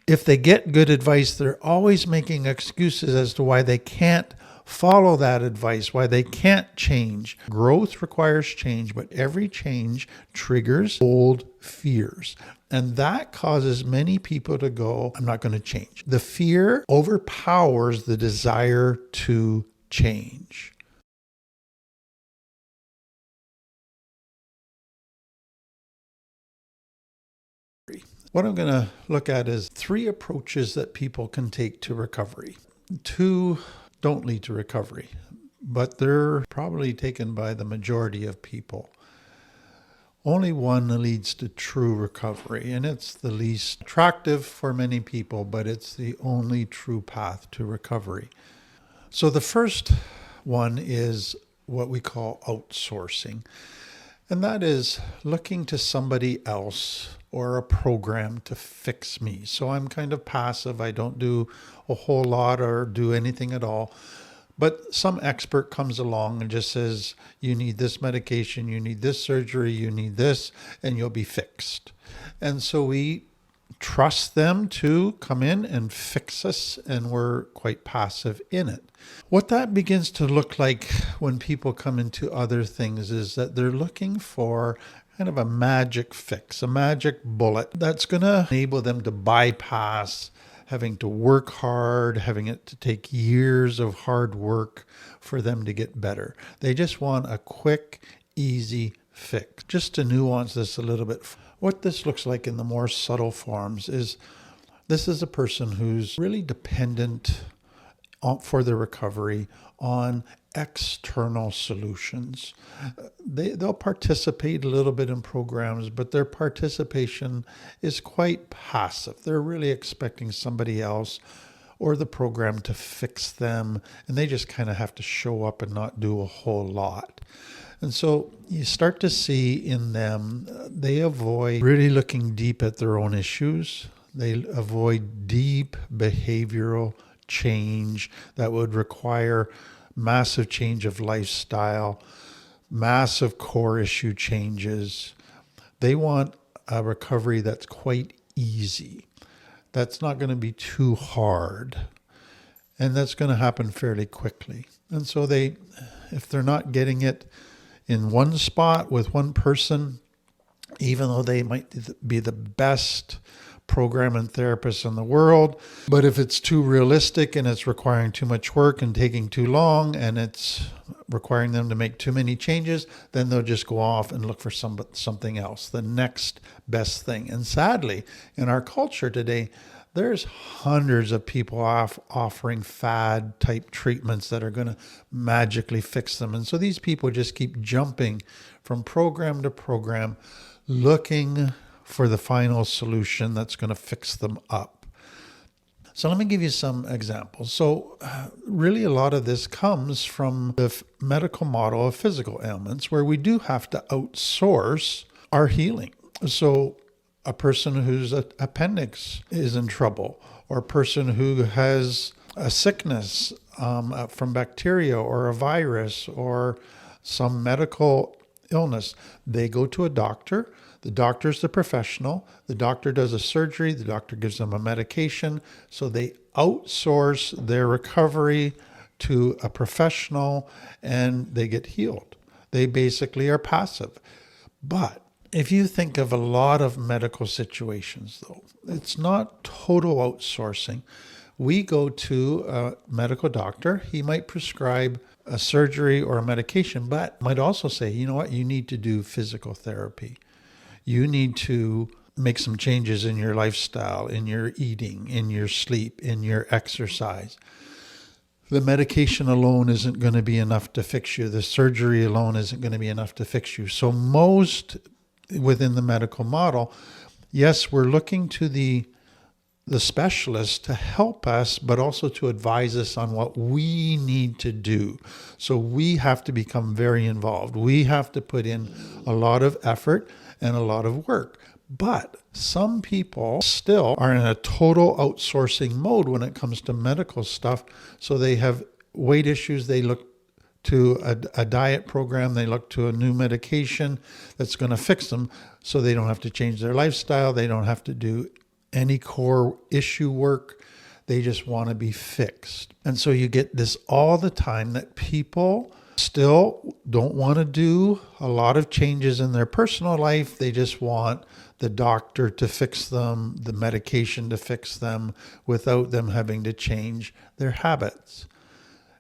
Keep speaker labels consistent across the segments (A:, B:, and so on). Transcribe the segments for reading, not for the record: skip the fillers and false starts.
A: if they get good advice, they're always making excuses as to why they can't follow that advice, why they can't change. Growth requires change, but every change triggers old fears. And that causes many people to go, I'm not going to change. The fear overpowers the desire to change. What I'm going to look at is 3 approaches that people can take to recovery. 2 don't lead to recovery, but they're probably taken by the majority of people. Only one leads to true recovery, and it's the least attractive for many people, but it's the only true path to recovery. So the first one is what we call outsourcing, and that is looking to somebody else or a program to fix me. So I'm kind of passive. I don't do a whole lot or do anything at all. But some expert comes along and just says, you need this medication, you need this surgery, you need this, and you'll be fixed. And so we trust them to come in and fix us, and we're quite passive in it. What that begins to look like when people come into other things is that they're looking for kind of a magic fix, a magic bullet that's going to enable them to bypass having to work hard, having it to take years of hard work for them to get better. They just want a quick, easy fix. Just to nuance this a little bit, what this looks like in the more subtle forms is this is a person who's really dependent for their recovery on external solutions. They'll participate a little bit in programs, but their participation is quite passive. They're really expecting somebody else or the program to fix them, and they just kind of have to show up and not do a whole lot. And so you start to see in them, they avoid really looking deep at their own issues. They avoid deep behavioral change that would require massive change of lifestyle, massive core issue changes. They want a recovery that's quite easy. That's not going to be too hard. And that's going to happen fairly quickly. And so if they're not getting it in one spot with one person, even though they might be the best program and therapist in the world, but if it's too realistic and it's requiring too much work and taking too long and it's requiring them to make too many changes, then they'll just go off and look for something else, the next best thing. And sadly, in our culture today, there's hundreds of people offering fad type treatments that are going to magically fix them. And so these people just keep jumping from program to program, looking for the final solution that's going to fix them up. So let me give you some examples. So really a lot of this comes from the medical model of physical ailments, where we do have to outsource our healing. So a person whose appendix is in trouble, or a person who has a sickness from bacteria or a virus or some medical illness, they go to a doctor. The doctor's the professional. The doctor does a surgery. The doctor gives them a medication. So they outsource their recovery to a professional and they get healed. They basically are passive. But if you think of a lot of medical situations, though, it's not total outsourcing. We go to a medical doctor. He might prescribe a surgery or a medication, but might also say, you know what, you need to do physical therapy. You need to make some changes in your lifestyle, in your eating, in your sleep, in your exercise. The medication alone isn't going to be enough to fix you. The surgery alone isn't going to be enough to fix you. So most within the medical model, yes, we're looking to the specialist to help us, but also to advise us on what we need to do. So we have to become very involved. We have to put in a lot of effort and a lot of work. But some people still are in a total outsourcing mode when it comes to medical stuff. So they have weight issues. They look to a diet program. They look to a new medication that's going to fix them so they don't have to change their lifestyle. They don't have to do any core issue work. They just want to be fixed. And so you get this all the time, that people still don't want to do a lot of changes in their personal life. They just want the doctor to fix them, the medication to fix them, without them having to change their habits.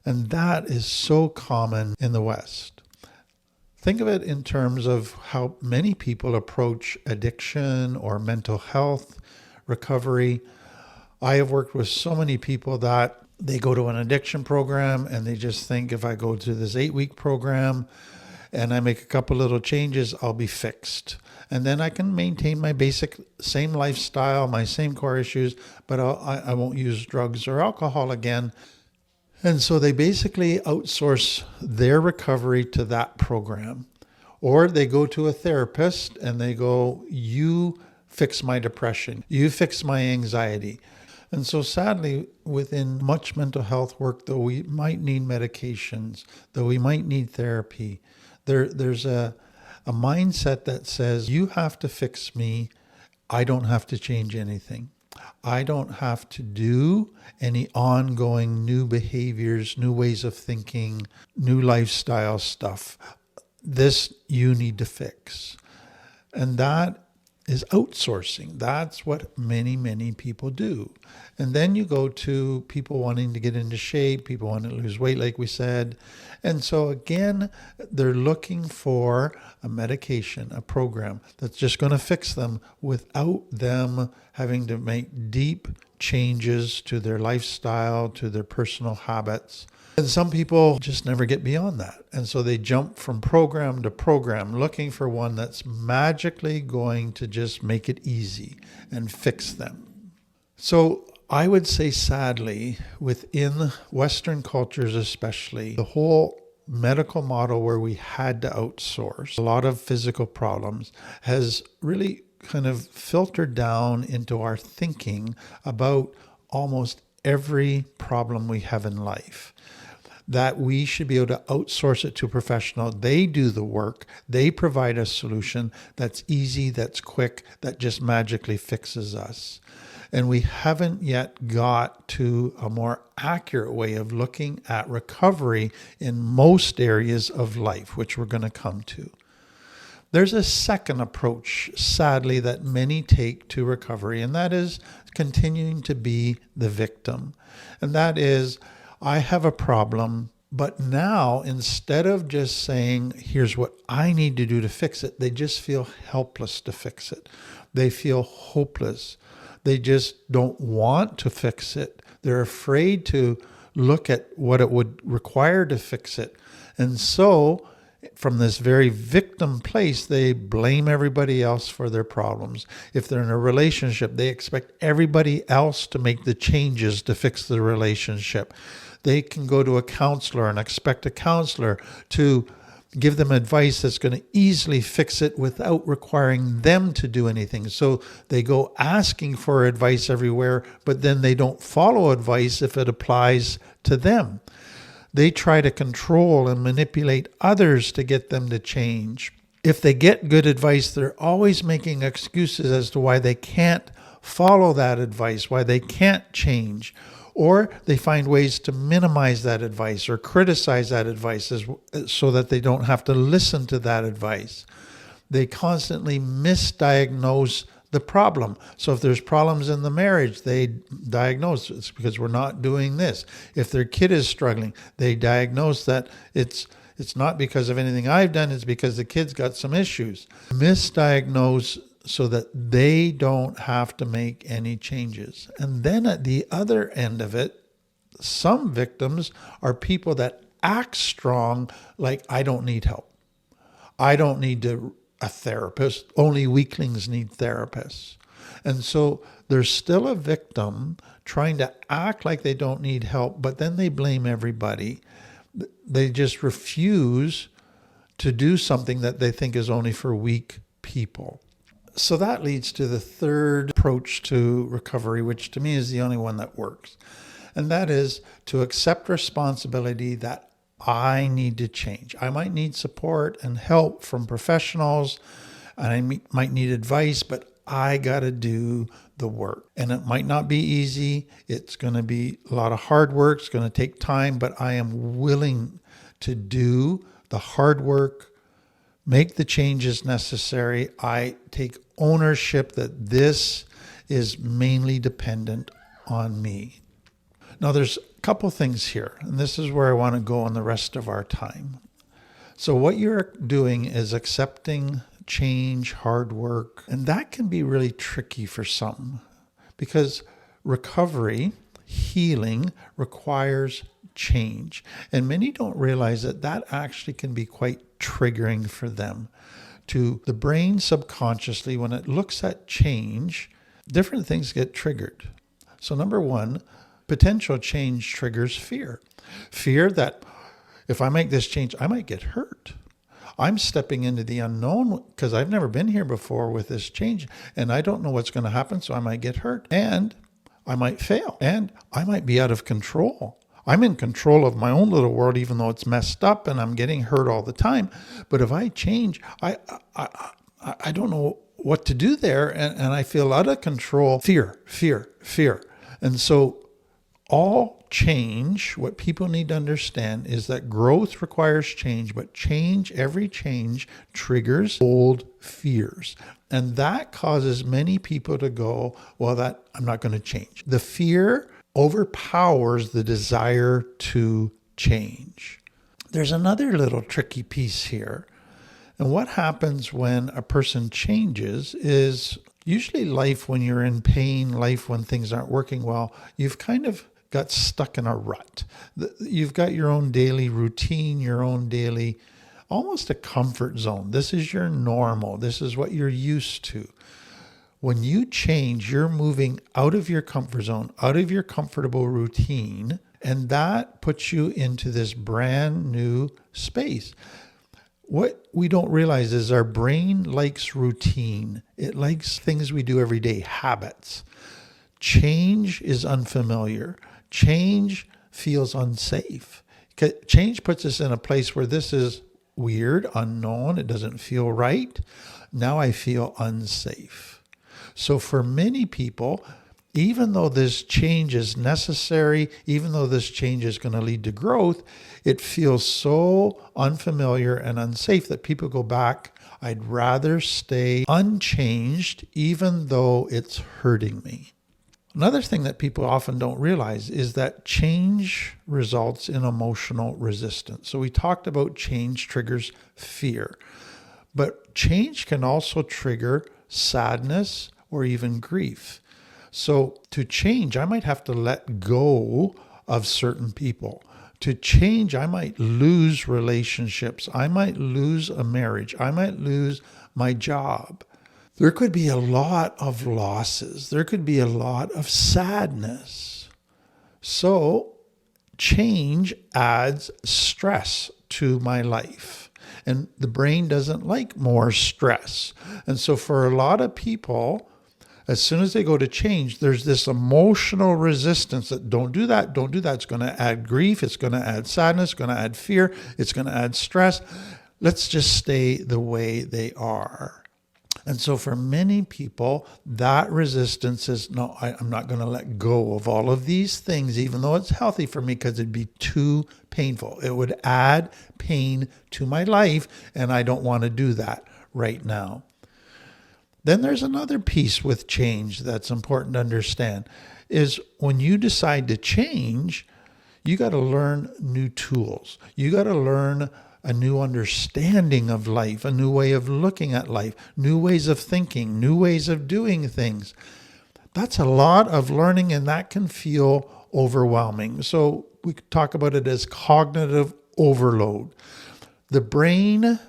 A: And that is so common in the West. Think of it in terms of how many people approach addiction or mental health recovery. I have worked with so many people that they go to an addiction program and they just think, if I go to this 8-week program and I make a couple little changes, I'll be fixed. And then I can maintain my basic same lifestyle, my same core issues, but I won't use drugs or alcohol again. And so they basically outsource their recovery to that program. Or they go to a therapist and they go, you fix my depression, you fix my anxiety. And so sadly, within much mental health work, though we might need medications, though we might need therapy, there's a mindset that says, you have to fix me, I don't have to change anything. I don't have to do any ongoing new behaviors, new ways of thinking, new lifestyle stuff. This you need to fix. And that is outsourcing. That's what many, many people do. And then you go to people wanting to get into shape, people wanting to lose weight, like we said. And so again, they're looking for a medication, a program that's just going to fix them without them having to make deep changes to their lifestyle, to their personal habits. And some people just never get beyond that. And so they jump from program to program, looking for one that's magically going to just make it easy and fix them. So I would say, sadly, within Western cultures especially, the whole medical model where we had to outsource a lot of physical problems has really kind of filtered down into our thinking about almost every problem we have in life. That we should be able to outsource it to a professional. They do the work. They provide a solution that's easy, that's quick, that just magically fixes us. And we haven't yet got to a more accurate way of looking at recovery in most areas of life, which we're going to come to. There's a second approach, sadly, that many take to recovery, and that is continuing to be the victim. And that is, I have a problem, but now instead of just saying, here's what I need to do to fix it, they just feel helpless to fix it. They feel hopeless. They just don't want to fix it. They're afraid to look at what it would require to fix it. And so from this very victim place, they blame everybody else for their problems. If they're in a relationship, they expect everybody else to make the changes to fix the relationship. They can go to a counselor and expect a counselor to give them advice that's going to easily fix it without requiring them to do anything. So they go asking for advice everywhere, but then they don't follow advice if it applies to them. They try to control and manipulate others to get them to change. If they get good advice, they're always making excuses as to why they can't follow that advice, why they can't change. Or they find ways to minimize that advice or criticize that advice so that they don't have to listen to that advice. They constantly misdiagnose the problem. So if there's problems in the marriage, they diagnose it's because we're not doing this. If their kid is struggling, they diagnose that it's not because of anything I've done, it's because the kid's got some issues. Misdiagnose so that they don't have to make any changes. And then at the other end of it, some victims are people that act strong, like, I don't need help. I don't need a therapist. Only weaklings need therapists. And so they're still a victim trying to act like they don't need help, but then they blame everybody. They just refuse to do something that they think is only for weak people. So that leads to the third approach to recovery, which to me is the only one that works. And that is to accept responsibility that I need to change. I might need support and help from professionals, and I might need advice, but I got to do the work. And it might not be easy. It's going to be a lot of hard work. It's going to take time, but I am willing to do the hard work, make the changes necessary. I take ownership that this is mainly dependent on me. Now, there's a couple things here, and this is where I want to go on the rest of our time. So what you're doing is accepting change, hard work, and that can be really tricky for some because recovery, healing requires change. And many don't realize that that actually can be quite triggering for them. To the brain subconsciously, when it looks at change, different things get triggered. So number one, potential change triggers fear. Fear that if I make this change, I might get hurt. I'm stepping into the unknown because I've never been here before with this change and I don't know what's going to happen, so I might get hurt and I might fail and I might be out of control. I'm in control of my own little world, even though it's messed up and I'm getting hurt all the time. But if I change, I don't know what to do there and I feel out of control. Fear. And so all change, what people need to understand is that growth requires change, but every change triggers old fears. And that causes many people to go, well, I'm not going to change. The fear overpowers the desire to change. There's another little tricky piece here. And what happens when a person changes is usually life when you're in pain, life when things aren't working well, you've kind of got stuck in a rut. You've got your own daily routine, your own daily, almost a comfort zone. This is your normal. This is what you're used to. When you change, you're moving out of your comfort zone, out of your comfortable routine, and that puts you into this brand new space. What we don't realize is our brain likes routine. It likes things we do every day, habits. Change is unfamiliar. Change feels unsafe. Change puts us in a place where this is weird, unknown. It doesn't feel right. Now I feel unsafe. So for many people, even though this change is necessary, even though this change is going to lead to growth, it feels so unfamiliar and unsafe that people go back. I'd rather stay unchanged, even though it's hurting me. Another thing that people often don't realize is that change results in emotional resistance. So we talked about change triggers fear, but change can also trigger sadness or even grief. So to change, I might have to let go of certain people. To change, I might lose relationships. I might lose a marriage. I might lose my job. There could be a lot of losses. There could be a lot of sadness. So change adds stress to my life. And the brain doesn't like more stress. And so for a lot of people, as soon as they go to change, there's this emotional resistance that don't do that. It's going to add grief. It's going to add sadness. It's going to add fear. It's going to add stress. Let's just stay the way they are. And so for many people, that resistance is, no, I'm not going to let go of all of these things, even though it's healthy for me, because it'd be too painful. It would add pain to my life, and I don't want to do that right now. Then there's another piece with change that's important to understand, is when you decide to change, you got to learn new tools. You got to learn a new understanding of life, a new way of looking at life, new ways of thinking, new ways of doing things. That's a lot of learning, and that can feel overwhelming. So we could talk about it as cognitive overload. The brain,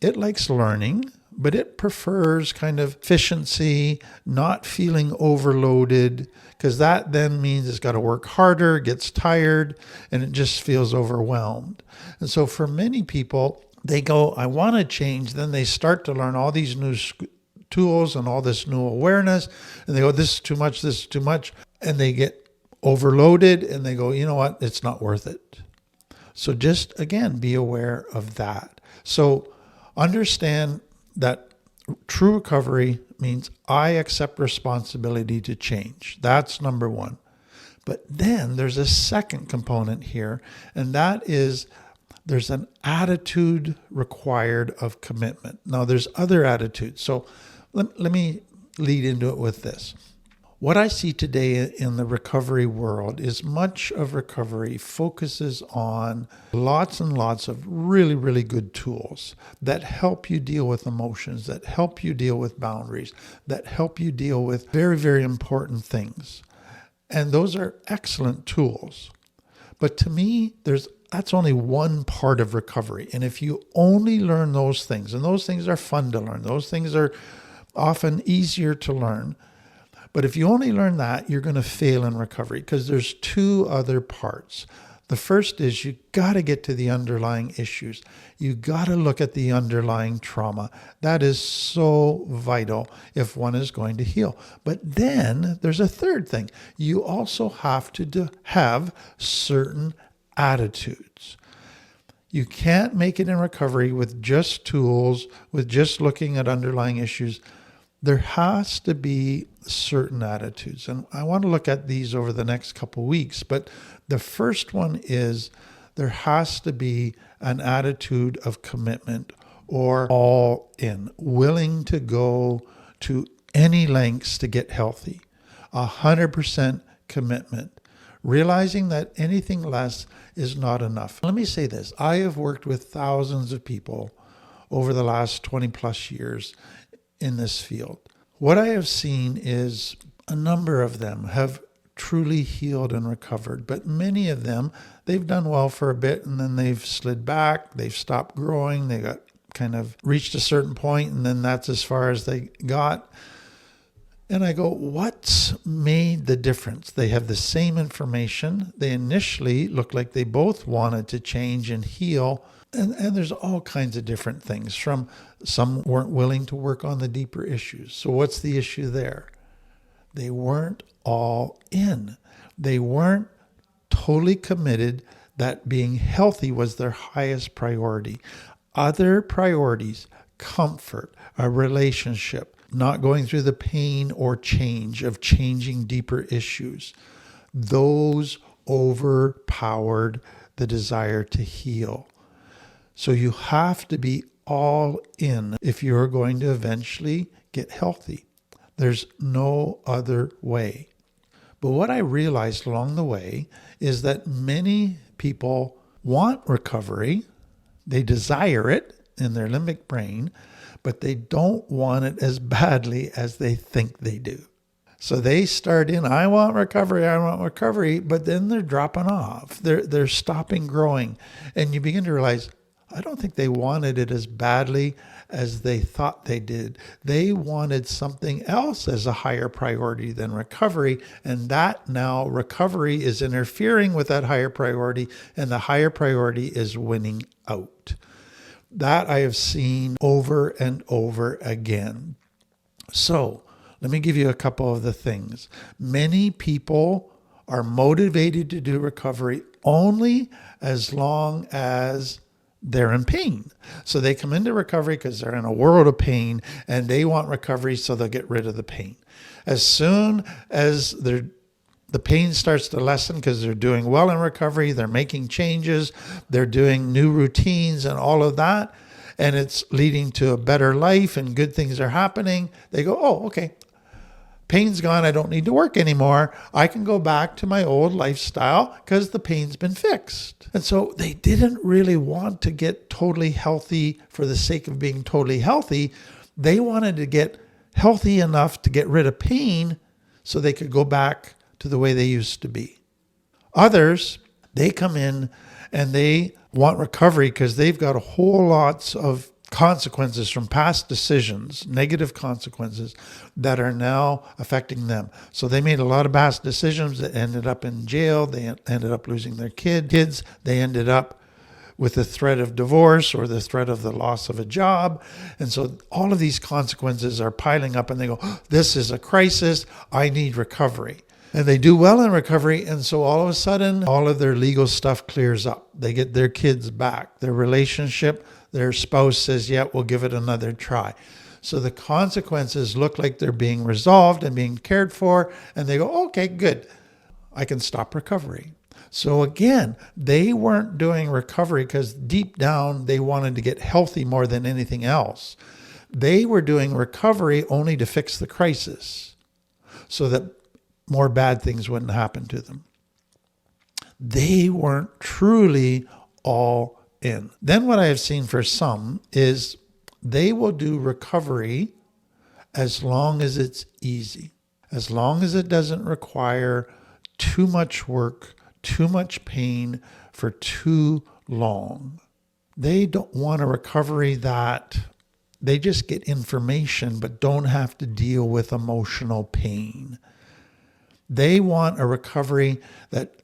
A: it likes learning, but it prefers kind of efficiency, not feeling overloaded, because that then means it's got to work harder, gets tired, and it just feels overwhelmed. And so for many people, they go, I want to change. Then they start to learn all these new tools and all this new awareness, and they go, this is too much. And they get overloaded, and they go, you know what, it's not worth it. So just, again, be aware of that. So understand that true recovery means I accept responsibility to change. That's number one. But then there's a second component here, and that is there's an attitude required of commitment. Now, there's other attitudes. So let me lead into it with this. What I see today in the recovery world is much of recovery focuses on lots and lots of really, really good tools that help you deal with emotions, that help you deal with boundaries, that help you deal with very, very important things. And those are excellent tools. But to me, that's only one part of recovery. And if you only learn those things, and those things are fun to learn, those things are often easier to learn. But if you only learn that, you're going to fail in recovery because there's two other parts. The first is you got to get to the underlying issues. You got to look at the underlying trauma. That is so vital if one is going to heal. But then there's a third thing. You also have to have certain attitudes. You can't make it in recovery with just tools, with just looking at underlying issues. There has to be certain attitudes. And I want to look at these over the next couple of weeks. But the first one is there has to be an attitude of commitment or all in, willing to go to any lengths to get healthy. 100% commitment. Realizing that anything less is not enough. Let me say this. I have worked with thousands of people over the last 20 plus years in this field. What I have seen is a number of them have truly healed and recovered, but many of them, they've done well for a bit and then they've slid back, they've stopped growing, they got kind of reached a certain point and then that's as far as they got. And I go, what's made the difference? They have the same information. They initially looked like they both wanted to change and heal. And there's all kinds of different things from some weren't willing to work on the deeper issues. So what's the issue there? They weren't all in. They weren't totally committed that being healthy was their highest priority. Other priorities, comfort, a relationship, not going through the pain or change of changing deeper issues, those overpowered the desire to heal. So you have to be all in if you're going to eventually get healthy. There's no other way. But what I realized along the way is that many people want recovery. They desire it in their limbic brain, but they don't want it as badly as they think they do. So they start in, I want recovery, but then they're dropping off. They're stopping growing. And you begin to realize, I don't think they wanted it as badly as they thought they did. They wanted something else as a higher priority than recovery. And that now recovery is interfering with that higher priority, and the higher priority is winning out. That I have seen over and over again. So let me give you a couple of the things. Many people are motivated to do recovery only as long as they're in pain. So they come into recovery because they're in a world of pain and they want recovery so they'll get rid of the pain. As soon as the pain starts to lessen because they're doing well in recovery, they're making changes, they're doing new routines and all of that, and it's leading to a better life and good things are happening, they go, oh, okay. Pain's gone. I don't need to work anymore. I can go back to my old lifestyle because the pain's been fixed. And so they didn't really want to get totally healthy for the sake of being totally healthy. They wanted to get healthy enough to get rid of pain so they could go back to the way they used to be. Others, they come in and they want recovery because they've got a whole lots of consequences from past decisions, negative consequences that are now affecting them. So they made a lot of past decisions that ended up in jail. They ended up losing their kids. They ended up with the threat of divorce or the threat of the loss of a job. And so all of these consequences are piling up and they go, oh, this is a crisis. I need recovery. And they do well in recovery. And so all of a sudden, all of their legal stuff clears up. They get their kids back. Their relationship, their spouse says, yeah, we'll give it another try. So the consequences look like they're being resolved and being cared for, and they go, okay, good, I can stop recovery. So again, they weren't doing recovery because deep down they wanted to get healthy more than anything else. They were doing recovery only to fix the crisis so that more bad things wouldn't happen to them. They weren't truly all in. Then what I have seen for some is they will do recovery as long as it's easy, as long as it doesn't require too much work, too much pain for too long. They don't want a recovery that they just get information but don't have to deal with emotional pain. They want a recovery that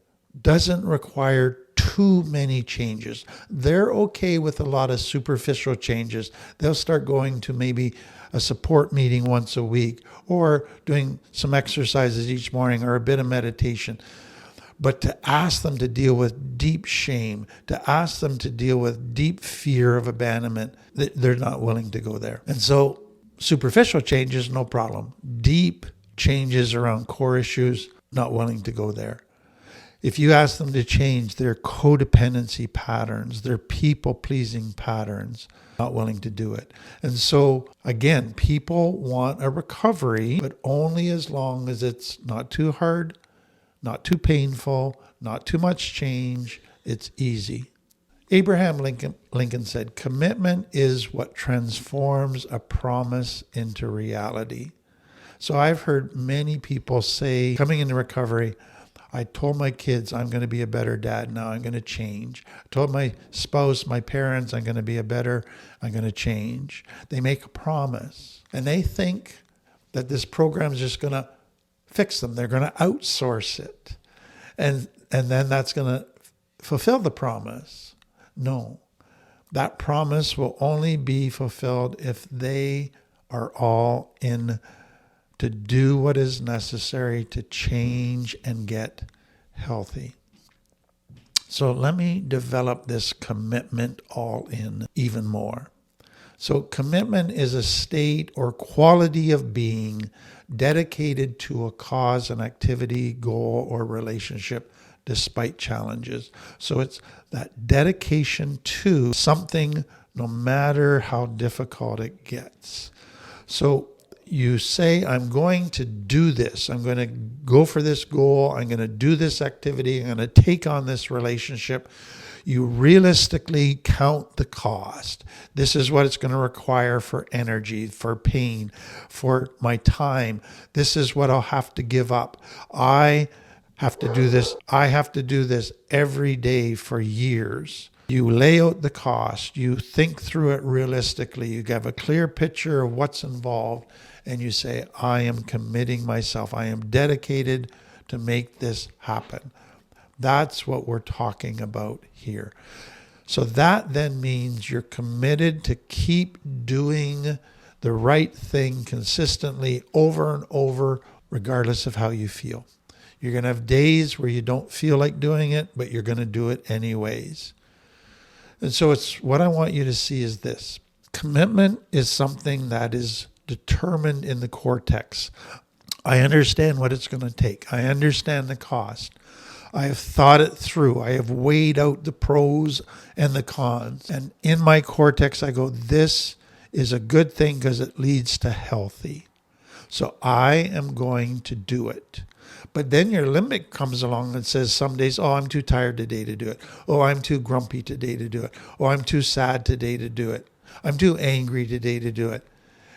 A: doesn't require too many changes. They're okay with a lot of superficial changes. They'll start going to maybe a support meeting once a week or doing some exercises each morning or a bit of meditation. But to ask them to deal with deep shame, to ask them to deal with deep fear of abandonment, they're not willing to go there. And so superficial changes, no problem. Deep changes around core issues, not willing to go there. If you ask them to change their codependency patterns, their people-pleasing patterns, not willing to do it. And so, again, people want a recovery, but only as long as it's not too hard, not too painful, not too much change. It's easy. Abraham Lincoln said, commitment is what transforms a promise into reality. So I've heard many people say, coming into recovery, I told my kids I'm going to be a better dad. Now I'm going to change. I told my spouse, my parents, I'm going to change. They make a promise and they think that this program is just going to fix them. They're going to outsource it. And then that's going to fulfill the promise. No, that promise will only be fulfilled if they are all in to do what is necessary to change and get healthy. So let me develop this commitment all in even more. So commitment is a state or quality of being dedicated to a cause, an activity, goal, or relationship despite challenges. So it's that dedication to something no matter how difficult it gets. So you say, I'm going to do this. I'm going to go for this goal. I'm going to do this activity. I'm going to take on this relationship. You realistically count the cost. This is what it's going to require for energy, for pain, for my time. This is what I'll have to give up. I have to do this. I have to do this every day for years. You lay out the cost. You think through it realistically. You have a clear picture of what's involved. And you say, I am committing myself. I am dedicated to make this happen. That's what we're talking about here. So that then means you're committed to keep doing the right thing consistently over and over, regardless of how you feel. You're going to have days where you don't feel like doing it, but you're going to do it anyways. And so it's what I want you to see is this. Commitment is something that is determined in the cortex. I understand what it's going to take. I understand the cost. I have thought it through. I have weighed out the pros and the cons. And in my cortex, I go, this is a good thing because it leads to healthy. So I am going to do it. But then your limbic comes along and says some days, oh, I'm too tired today to do it. Oh, I'm too grumpy today to do it. Oh, I'm too sad today to do it. I'm too angry today to do it.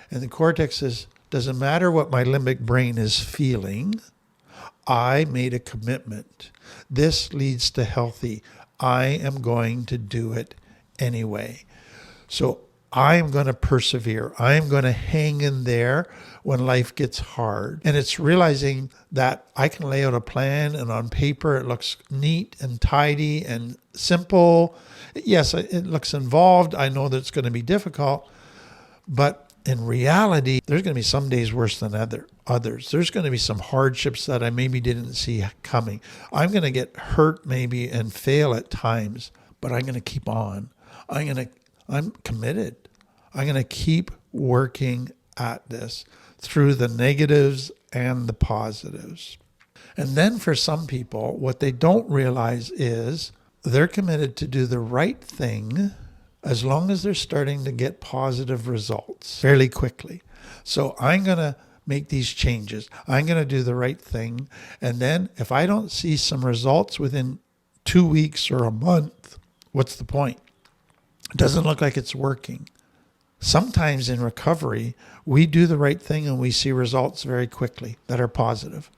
A: And the cortex says, doesn't matter what my limbic brain is feeling. I made a commitment. This leads to healthy. I am going to do it anyway. So I am going to persevere. I am going to hang in there when life gets hard. And it's realizing that I can lay out a plan and on paper it looks neat and tidy and simple. Yes, it looks involved. I know that it's going to be difficult, but in reality, there's going to be some days worse than others. There's going to be some hardships that I maybe didn't see coming. I'm going to get hurt maybe and fail at times, but I'm going to keep on. I'm committed. I'm going to keep working at this through the negatives and the positives. And then for some people, what they don't realize is they're committed to do the right thing as long as they're starting to get positive results fairly quickly. So I'm going to make these changes. I'm going to do the right thing. And then if I don't see some results within 2 weeks or a month, what's the point? It doesn't look like it's working. Sometimes in recovery, we do the right thing and we see results very quickly that are positive.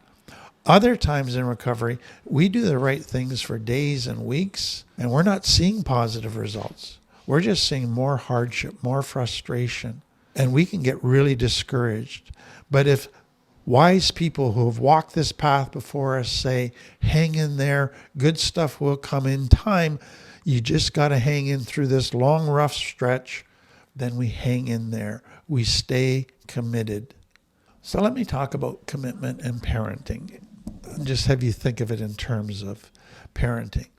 A: Other times in recovery, we do the right things for days and weeks, and we're not seeing positive results. We're just seeing more hardship, more frustration, and we can get really discouraged. But if wise people who have walked this path before us say, hang in there, good stuff will come in time, you just got to hang in through this long, rough stretch, then we hang in there. We stay committed. So let me talk about commitment and parenting. Just have you think of it in terms of parenting.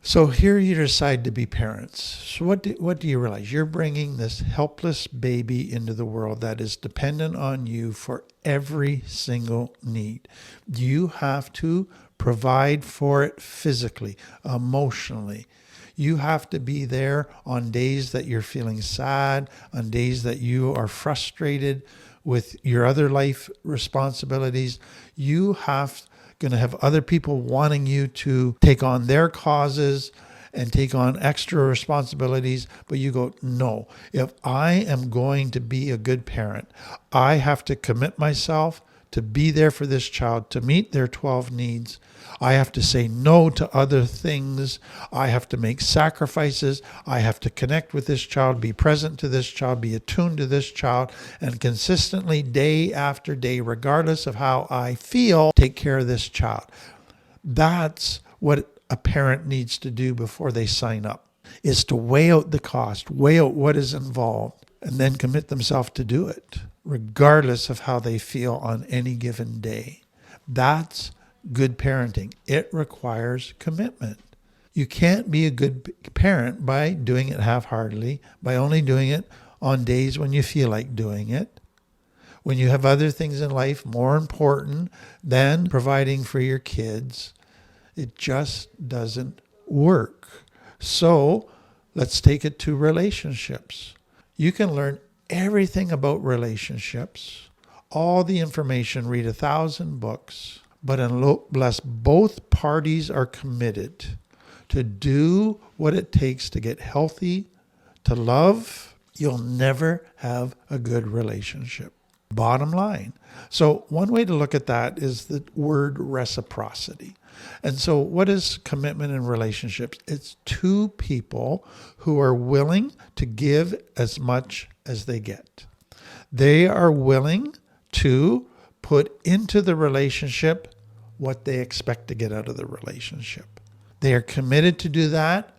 A: So here you decide to be parents. So what do you realize? You're bringing this helpless baby into the world that is dependent on you for every single need. You have to provide for it physically, emotionally. You have to be there on days that you're feeling sad, on days that you are frustrated with your other life responsibilities. You have going to have other people wanting you to take on their causes and take on extra responsibilities, but you go, no, if I am going to be a good parent, I have to commit myself to be there for this child, to meet their 12 needs. I have to say no to other things. I have to make sacrifices. I have to connect with this child, be present to this child, be attuned to this child, and consistently, day after day, regardless of how I feel, take care of this child. That's what a parent needs to do before they sign up, is to weigh out the cost, weigh out what is involved, and then commit themselves to do it, regardless of how they feel on any given day. That's good parenting. It requires commitment. You can't be a good parent by doing it half-heartedly, by only doing it on days when you feel like doing it, when you have other things in life more important than providing for your kids. It just doesn't work. So let's take it to relationships. You can learn everything about relationships, all the information, read 1,000 books, but unless both parties are committed to do what it takes to get healthy, to love, you'll never have a good relationship. Bottom line. So one way to look at that is the word reciprocity. And so what is commitment in relationships? It's two people who are willing to give as much as they get. They are willing to put into the relationship what they expect to get out of the relationship. They are committed to do that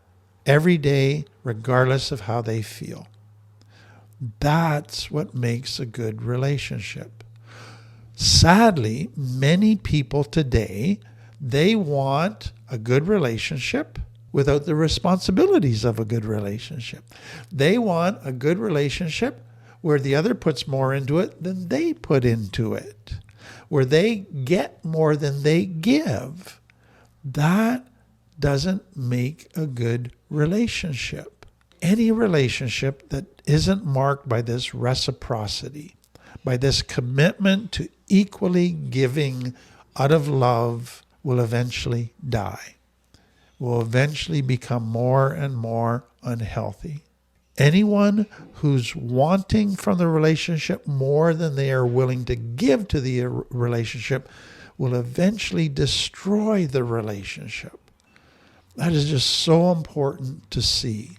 A: every day, regardless of how they feel. That's what makes a good relationship. Sadly, many people today, they want a good relationship without the responsibilities of a good relationship. They want a good relationship where the other puts more into it than they put into it, where they get more than they give. That doesn't make a good relationship. Any relationship that isn't marked by this reciprocity, by this commitment to equally giving out of love, will eventually die, will eventually become more and more unhealthy. Anyone who's wanting from the relationship more than they are willing to give to the relationship will eventually destroy the relationship. That is just so important to see.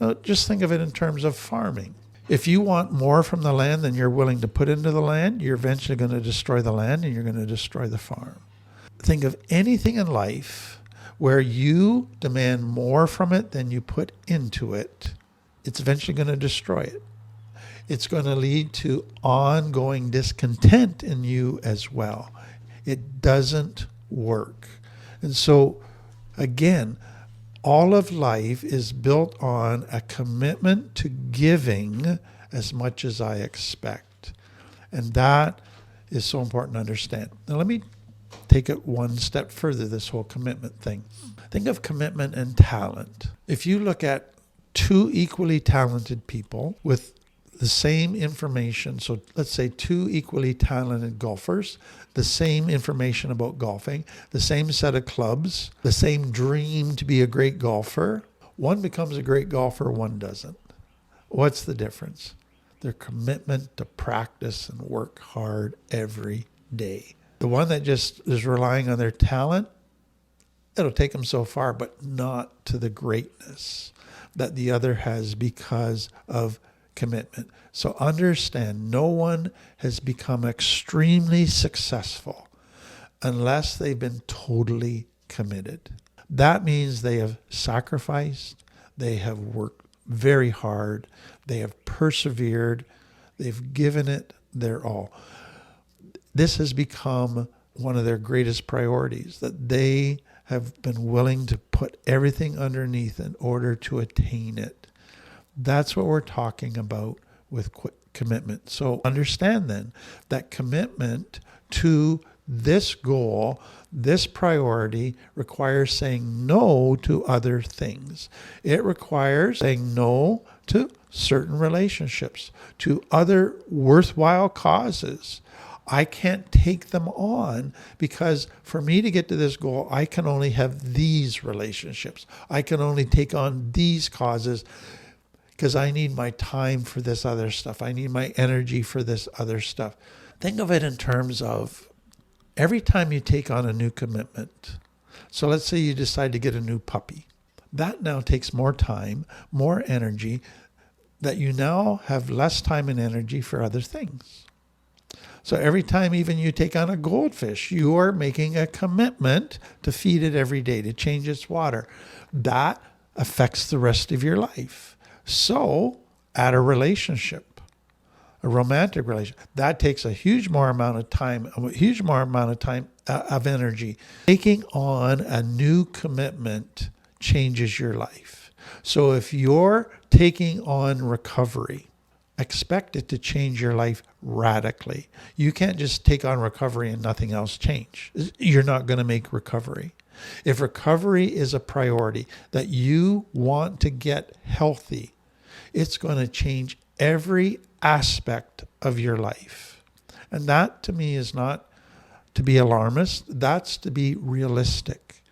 A: Now, just think of it in terms of farming. If you want more from the land than you're willing to put into the land, you're eventually going to destroy the land and you're going to destroy the farm. Think of anything in life where you demand more from it than you put into it. It's eventually going to destroy it. It's going to lead to ongoing discontent in you as well. It doesn't work. And so, again, all of life is built on a commitment to giving as much as I expect. And that is so important to understand. Now, let me take it one step further, this whole commitment thing. Think of commitment and talent. If you look at two equally talented people with the same information, so let's say two equally talented golfers, the same information about golfing, the same set of clubs, the same dream to be a great golfer, one becomes a great golfer, one doesn't. What's the difference? Their commitment to practice and work hard every day. The one that just is relying on their talent, it'll take them so far, but not to the greatness that the other has because of commitment. So understand, no one has become extremely successful unless they've been totally committed. That means they have sacrificed, they have worked very hard, they have persevered, they've given it their all. This has become one of their greatest priorities, that they have been willing to put everything underneath in order to attain it. That's what we're talking about with commitment. So understand then that commitment to this goal, this priority, requires saying no to other things. It requires saying no to certain relationships, to other worthwhile causes. I can't take them on because for me to get to this goal, I can only have these relationships. I can only take on these causes because I need my time for this other stuff. I need my energy for this other stuff. Think of it in terms of every time you take on a new commitment. So let's say you decide to get a new puppy. That now takes more time, more energy, that you now have less time and energy for other things. So every time even you take on a goldfish, you are making a commitment to feed it every day, to change its water. That affects the rest of your life. So add a relationship, a romantic relationship. That takes a huge more amount of time of energy. Taking on a new commitment changes your life. So if you're taking on recovery, expect it to change your life radically. You can't just take on recovery and nothing else change. You're not going to make recovery. If recovery is a priority, that you want to get healthy, it's going to change every aspect of your life. And that to me is not to be alarmist, that's to be realistic.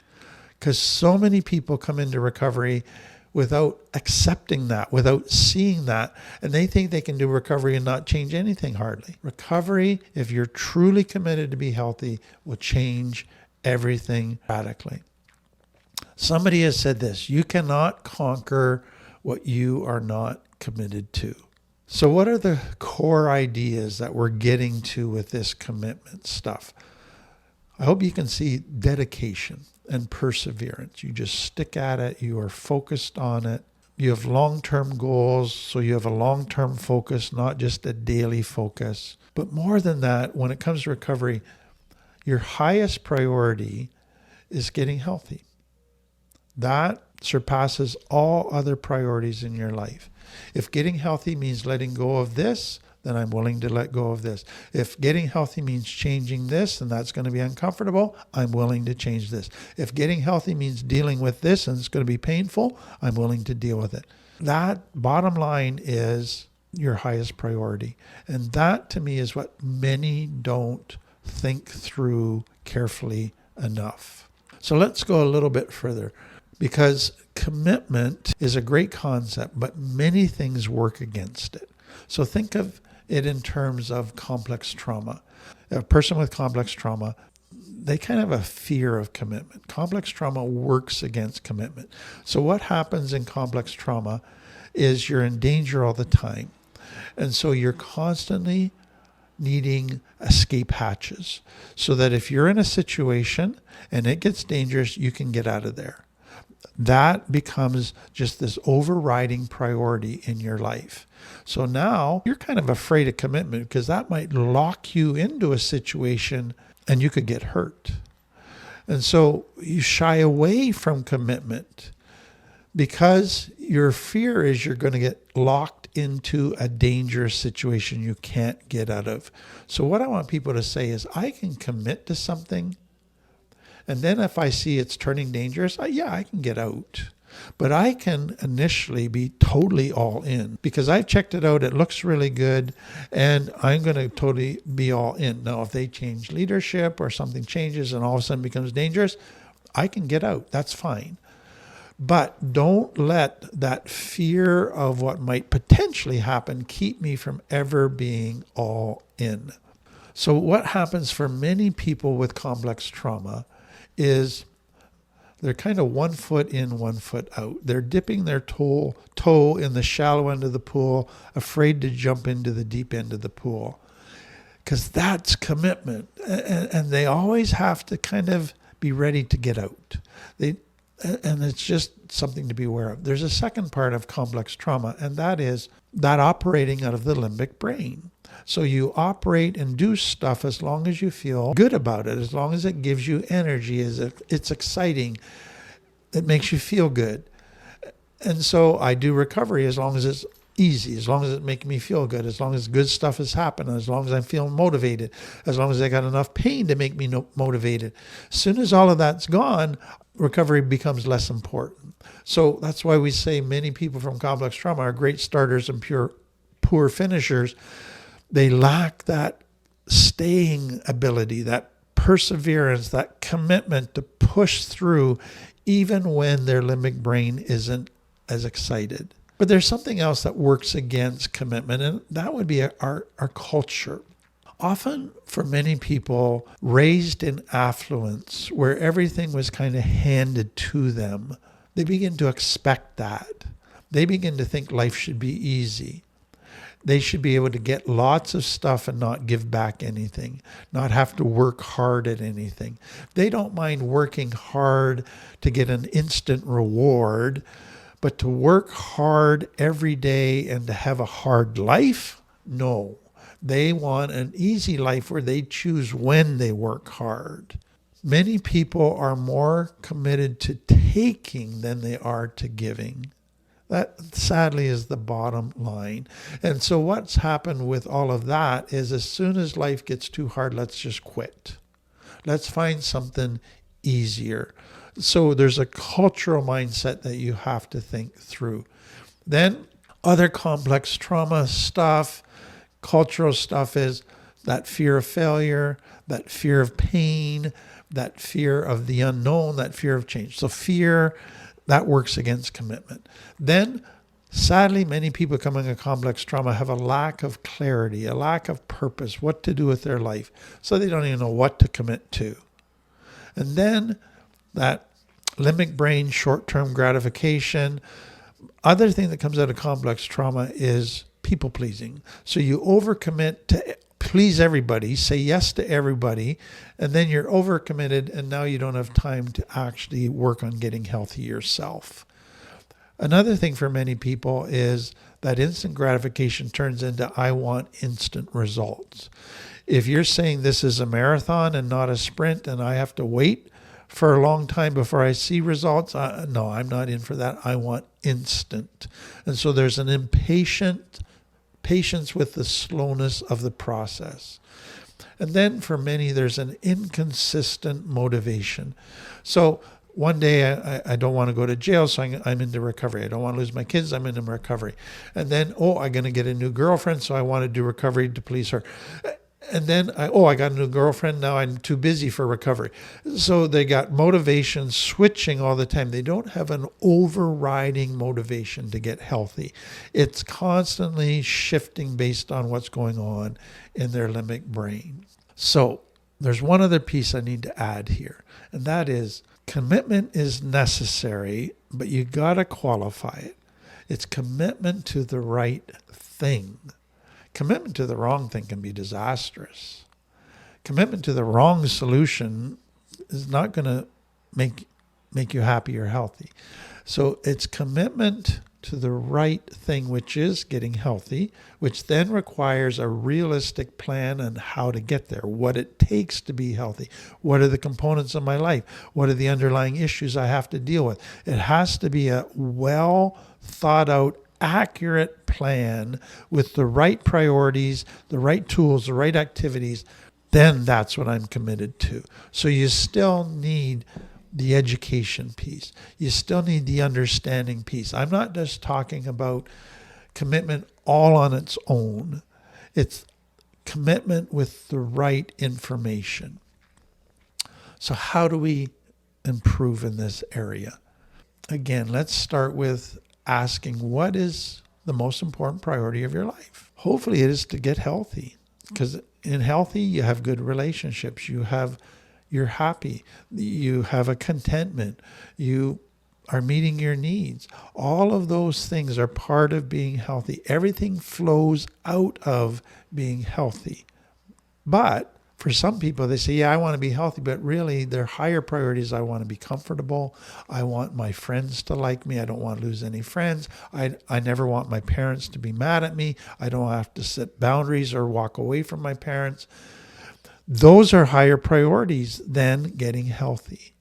A: Because so many people come into recovery without accepting that, without seeing that, and they think they can do recovery and not change anything hardly. Recovery, if you're truly committed to be healthy, will change everything radically. Somebody has said this: you cannot conquer what you are not committed to. So what are the core ideas that we're getting to with this commitment stuff? I hope you can see dedication and perseverance. You just stick at it. You are focused on it. You have long-term goals, so you have a long-term focus, not just a daily focus. But more than that, when it comes to recovery, your highest priority is getting healthy. That surpasses all other priorities in your life. If getting healthy means letting go of this, then I'm willing to let go of this. If getting healthy means changing this, and that's going to be uncomfortable, I'm willing to change this. If getting healthy means dealing with this and it's going to be painful, I'm willing to deal with it. That bottom line is your highest priority. And that to me is what many don't think through carefully enough. So let's go a little bit further, because commitment is a great concept, but many things work against it. So think of it in terms of complex trauma. A person with complex trauma, they kind of have a fear of commitment. Complex trauma works against commitment. So what happens in complex trauma is you're in danger all the time. And so you're constantly needing escape hatches so that if you're in a situation and it gets dangerous, you can get out of there. That becomes just this overriding priority in your life. So now you're kind of afraid of commitment because that might lock you into a situation and you could get hurt. And so you shy away from commitment because your fear is you're going to get locked into a dangerous situation you can't get out of. So what I want people to say is, I can commit to something, and then if I see it's turning dangerous, I can get out. But I can initially be totally all in because I've checked it out. It looks really good, and I'm going to totally be all in. Now, if they change leadership or something changes and all of a sudden becomes dangerous, I can get out. That's fine. But don't let that fear of what might potentially happen keep me from ever being all in. So what happens for many people with complex trauma is they're kind of 1 foot in, 1 foot out. They're dipping their toe in the shallow end of the pool, afraid to jump into the deep end of the pool. Because that's commitment. And they always have to kind of be ready to get out. And it's just something to be aware of. There's a second part of complex trauma, and that is that operating out of the limbic brain. So you operate and do stuff as long as you feel good about it, as long as it gives you energy, as if it's exciting, it makes you feel good. And so I do recovery as long as it's easy, as long as it makes me feel good, as long as good stuff is happening, as long as I'm feeling motivated, as long as I got enough pain to make me motivated. As soon as all of that's gone, recovery becomes less important. So that's why we say many people from complex trauma are great starters and poor finishers. They lack that staying ability, that perseverance, that commitment to push through even when their limbic brain isn't as excited. But there's something else that works against commitment, and that would be our culture. Often for many people raised in affluence, where everything was kind of handed to them, they begin to expect that. They begin to think life should be easy. They should be able to get lots of stuff and not give back anything, not have to work hard at anything. They don't mind working hard to get an instant reward, but to work hard every day and to have a hard life? No. They want an easy life where they choose when they work hard. Many people are more committed to taking than they are to giving. That sadly is the bottom line. And so what's happened with all of that is as soon as life gets too hard, let's just quit. Let's find something easier. So there's a cultural mindset that you have to think through. Then other complex trauma stuff, cultural stuff is that fear of failure, that fear of pain, that fear of the unknown, that fear of change. So fear, that works against commitment. Then, sadly, many people coming with complex trauma have a lack of clarity, a lack of purpose, what to do with their life. So they don't even know what to commit to. And then that limbic brain, short-term gratification. Other thing that comes out of complex trauma is people pleasing. So you overcommit to please everybody, say yes to everybody, and then you're overcommitted and now you don't have time to actually work on getting healthy yourself. Another thing for many people is that instant gratification turns into I want instant results. If you're saying this is a marathon and not a sprint and I have to wait for a long time before I see results, no, I'm not in for that. I want instant. And so there's an patience with the slowness of the process. And then for many, there's an inconsistent motivation. So one day I don't want to go to jail, so I'm into recovery. I don't want to lose my kids, I'm into recovery. And then, I'm going to get a new girlfriend, so I want to do recovery to please her. And then, I got a new girlfriend, now I'm too busy for recovery. So they got motivation switching all the time. They don't have an overriding motivation to get healthy. It's constantly shifting based on what's going on in their limbic brain. So there's one other piece I need to add here, and that is commitment is necessary, but you got to qualify it. It's commitment to the right thing. Commitment to the wrong thing can be disastrous. Commitment to the wrong solution is not going to make you happy or healthy. So it's commitment to the right thing, which is getting healthy, which then requires a realistic plan on how to get there, what it takes to be healthy, what are the components of my life, what are the underlying issues I have to deal with. It has to be a well thought out accurate plan with the right priorities, the right tools, the right activities, then that's what I'm committed to. So you still need the education piece. You still need the understanding piece. I'm not just talking about commitment all on its own. It's commitment with the right information. So how do we improve in this area? Again, let's start with asking, what is the most important priority of your life? Hopefully it is to get healthy, because in healthy, you have good relationships. You're happy. You have a contentment. You are meeting your needs. All of those things are part of being healthy. Everything flows out of being healthy. But for some people, they say, yeah, I want to be healthy, but really their higher priorities, I want to be comfortable. I want my friends to like me. I don't want to lose any friends. I never want my parents to be mad at me. I don't have to set boundaries or walk away from my parents. Those are higher priorities than getting healthy.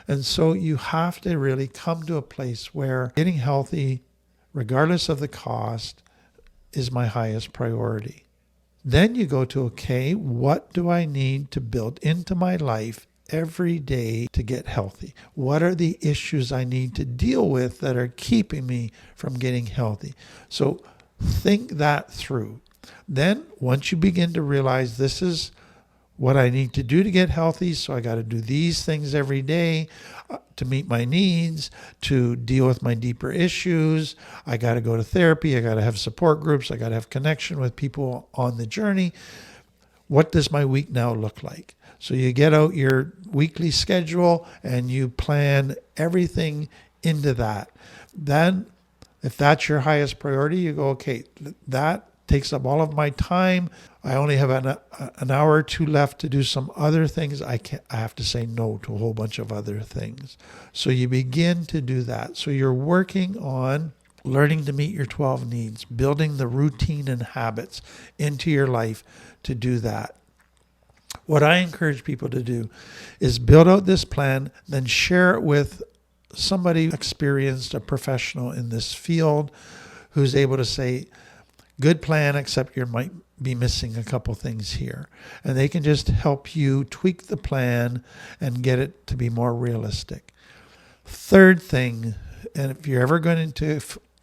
A: And so you have to really come to a place where getting healthy, regardless of the cost, is my highest priority. Then you go to, okay, what do I need to build into my life every day to get healthy? What are the issues I need to deal with that are keeping me from getting healthy? So think that through. Then once you begin to realize this is what I need to do to get healthy, so I got to do these things every day to meet my needs, to deal with my deeper issues. I got to go to therapy. I got to have support groups. I got to have connection with people on the journey. What does my week now look like? So you get out your weekly schedule and you plan everything into that. Then if that's your highest priority, you go, okay, that takes up all of my time. I only have an hour or two left to do some other things. I have to say no to a whole bunch of other things. So you begin to do that. So you're working on learning to meet your 12 needs, building the routine and habits into your life to do that. What I encourage people to do is build out this plan, then share it with somebody experienced, a professional in this field, who's able to say, good plan, except you might be missing a couple things here. And they can just help you tweak the plan and get it to be more realistic. Third thing, and if you're ever going to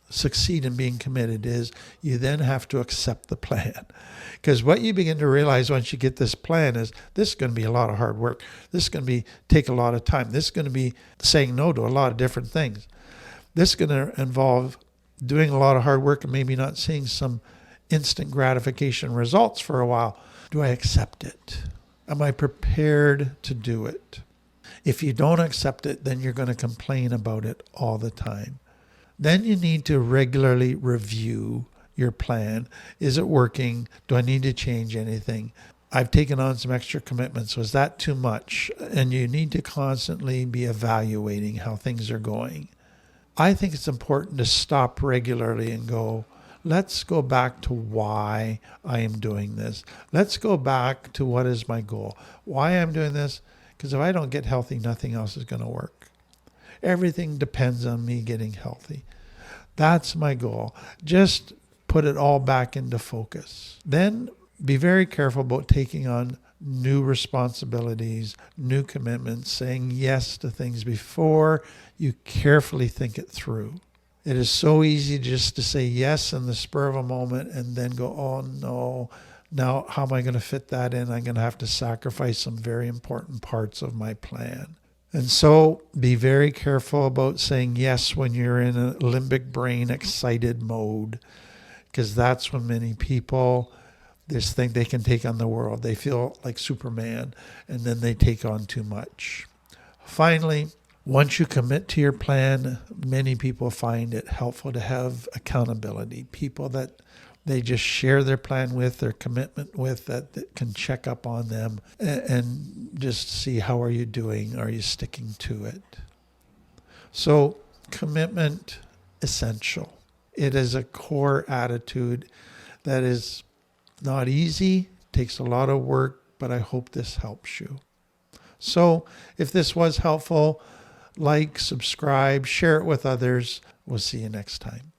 A: succeed in being committed, is you then have to accept the plan. Because what you begin to realize once you get this plan is this is going to be a lot of hard work. This is going to take a lot of time. This is going to be saying no to a lot of different things. This is going to involve doing a lot of hard work and maybe not seeing some instant gratification results for a while. Do I accept it? Am I prepared to do it? If you don't accept it, then you're going to complain about it all the time. Then you need to regularly review your plan. Is it working? Do I need to change anything? I've taken on some extra commitments. Was that too much? And you need to constantly be evaluating how things are going. I think it's important to stop regularly and go, let's go back to why I am doing this. Let's go back to what is my goal. Why I'm doing this? Because if I don't get healthy, nothing else is going to work. Everything depends on me getting healthy. That's my goal. Just put it all back into focus. Then be very careful about taking on new responsibilities, new commitments, saying yes to things before you carefully think it through. It is so easy just to say yes in the spur of a moment and then go, oh no, now how am I going to fit that in? I'm going to have to sacrifice some very important parts of my plan. And so be very careful about saying yes when you're in a limbic brain excited mode, because that's when many people just think they can take on the world. They feel like Superman, and then they take on too much. Finally, once you commit to your plan, many people find it helpful to have accountability, people that they just share their plan with, their commitment with, that can check up on them and just see how are you doing, are you sticking to it. So commitment, essential. It is a core attitude that is not easy, takes a lot of work, but I hope this helps you. So if this was helpful, like, subscribe, share it with others. We'll see you next time.